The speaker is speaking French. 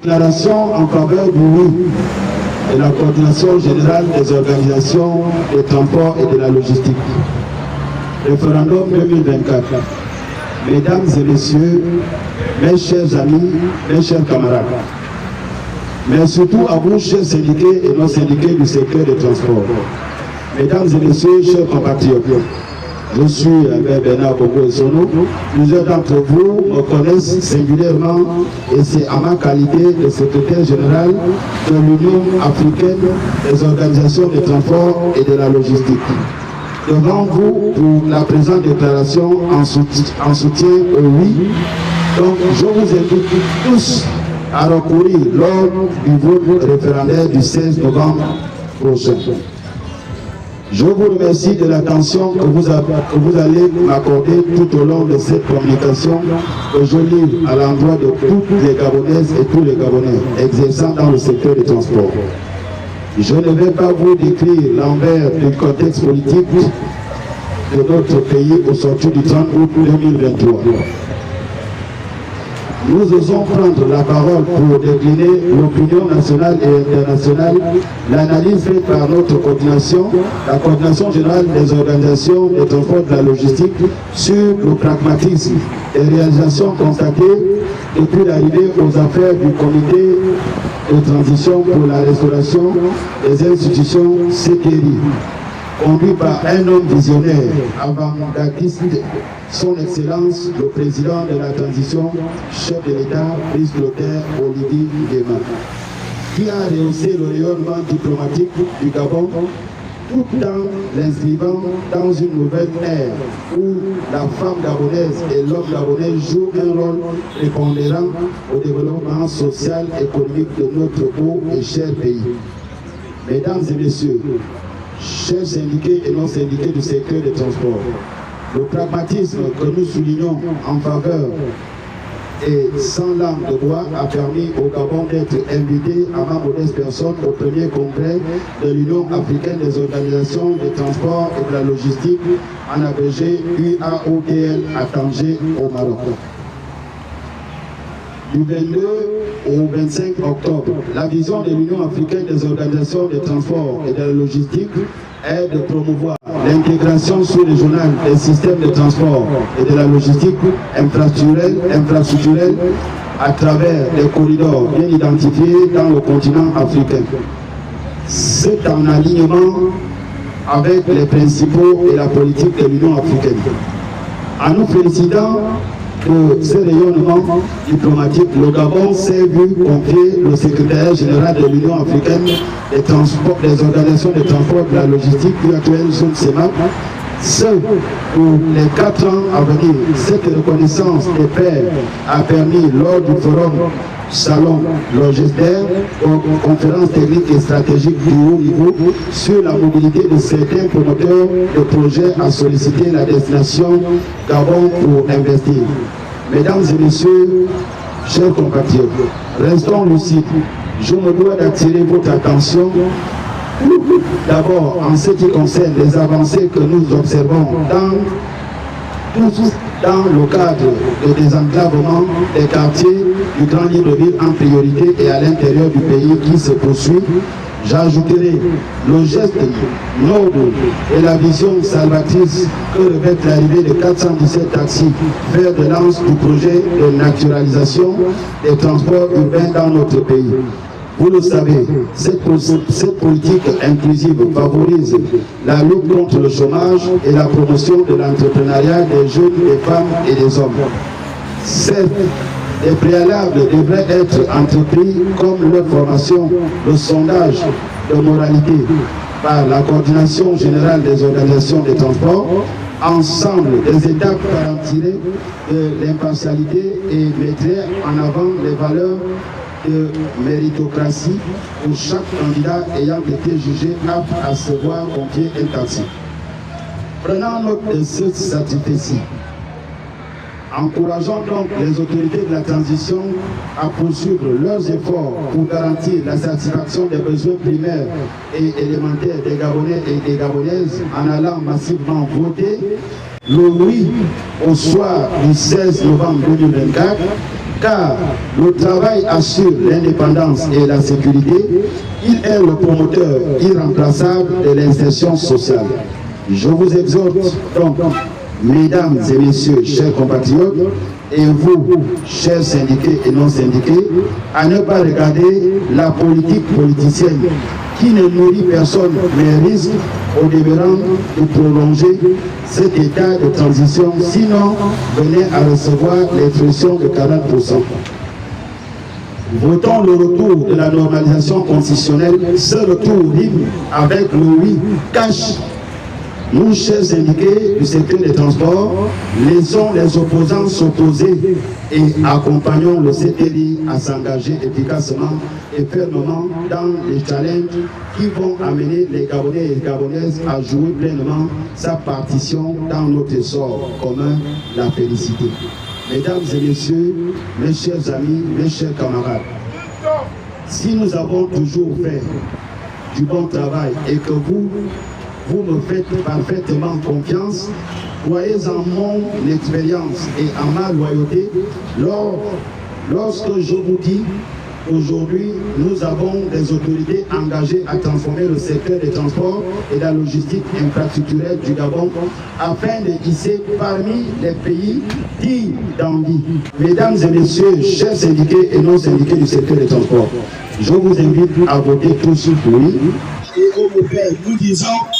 Déclaration en faveur du oui de la coordination générale des organisations de transport et de la logistique. Référendum 2024. Mesdames et messieurs, mes chers amis, mes chers camarades, mais surtout à vous, chers syndiqués et non syndiqués du secteur des transports. Mesdames et messieurs, chers compatriotes, je suis Bernard Bogo-Sono. Plusieurs d'entre vous me connaissent singulièrement et c'est à ma qualité de secrétaire général de l'Union africaine des organisations de transport et de la logistique. Devant vous pour la présente déclaration en soutien au oui. Donc je vous invite tous à recourir lors du vote référendaire du 16 novembre prochain. Je vous remercie de l'attention que vous allez m'accorder tout au long de cette communication que je livre à l'endroit de toutes les Gabonaises et tous les Gabonais exerçant dans le secteur des transports. Je ne vais pas vous décrire l'envers du contexte politique de notre pays au sortir du 30 août 2023. Nous osons prendre la parole pour décliner l'opinion nationale et internationale, l'analyse faite par notre coordination, la coordination générale des organisations des transports de la logistique sur le pragmatisme et réalisations constatées depuis l'arrivée aux affaires du comité de transition pour la restauration des institutions CTRI, conduit par un homme visionnaire, avant-gardiste, son Excellence, le président de la transition, chef de l'État, Brice Clotaire Oligui Nguema, qui a rehaussé le rayonnement diplomatique du Gabon tout en l'inscrivant dans une nouvelle ère où la femme gabonaise et l'homme gabonais jouent un rôle prépondérant au développement social et économique de notre beau et cher pays. Mesdames et messieurs, chers syndiqués et non syndiqués du secteur des transports, le pragmatisme que nous soulignons en faveur et sans langue de bois a permis au Gabon d'être invité à ma modeste personne au premier congrès de l'Union africaine des organisations de transport et de la logistique, en abrégé UAODL à Tanger au Maroc. Du 22 au 25 octobre, la vision de l'Union africaine des organisations de transport et de la logistique est de promouvoir l'intégration sous-régionale des systèmes de transport et de la logistique infrastructurelle à travers des corridors bien identifiés dans le continent africain. C'est en alignement avec les principaux et la politique de l'Union africaine. En nous félicitant de ce rayonnement diplomatique, le Gabon s'est vu confier le secrétaire général de l'Union africaine des transports, des organisations de transport de la logistique, puis actuelle zone CEMAC, ce pour les 4 ans à venir. Cette reconnaissance des pairs a permis lors du forum Salon Logester, conférence technique et stratégique du haut niveau sur la mobilité de certains promoteurs de projets à solliciter la destination Gabon pour investir. Mesdames et messieurs, chers compatriotes, restons lucides. Je me dois d'attirer votre attention d'abord en ce qui concerne les avancées que nous observons dans le cadre de désenclavement des quartiers du Grand Libreville en priorité et à l'intérieur du pays qui se poursuit. J'ajouterai le geste noble et la vision salvatrice que revêt l'arrivée de 417 taxis vers de lance du projet de naturalisation des transports urbains dans notre pays. Vous le savez, cette politique inclusive favorise la lutte contre le chômage et la promotion de l'entrepreneuriat des jeunes, des femmes et des hommes. Certes, les préalables devraient être entrepris comme leur formation, le sondage de moralité par la coordination générale des organisations de transport, ensemble des étapes garantiraient de l'impartialité et mettraient en avant les valeurs de méritocratie pour chaque candidat ayant été jugé apte à se voir confier un taxi. Prenant note de ce sacrifice, encourageons donc les autorités de la transition à poursuivre leurs efforts pour garantir la satisfaction des besoins primaires et élémentaires des Gabonais et des Gabonaises en allant massivement voter le oui au soir du 16 novembre 2024 car le travail assure l'indépendance et la sécurité. Il est le promoteur irremplaçable de l'insertion sociale. Je vous exhorte donc, mesdames et messieurs, chers compatriotes, et vous, chers syndiqués et non syndiqués, à ne pas regarder la politique politicienne qui ne nourrit personne, mais risque au demeurant de prolonger cet état de transition, sinon venez à recevoir l'expression de 40%. Votons le retour de la normalisation constitutionnelle. Ce retour rime avec le oui cash. Nous, chers syndiqués du secteur des transports, laissons les opposants s'opposer et accompagnons le CTI à s'engager efficacement et fermement dans les challenges qui vont amener les Gabonais et les Gabonaises à jouer pleinement sa partition dans notre sort commun, la félicité. Mesdames et messieurs, mes chers amis, mes chers camarades, si nous avons toujours fait du bon travail et que vous me faites parfaitement confiance, croyez en mon expérience et en ma loyauté lorsque je vous dis qu'aujourd'hui nous avons des autorités engagées à transformer le secteur des transports et de la logistique infrastructurelle du Gabon afin de hisser parmi les pays dignes d'envie. Mesdames et messieurs, chers syndiqués et non syndiqués du secteur des transports, je vous invite à voter tous oui. Et au fait, nous disons oui.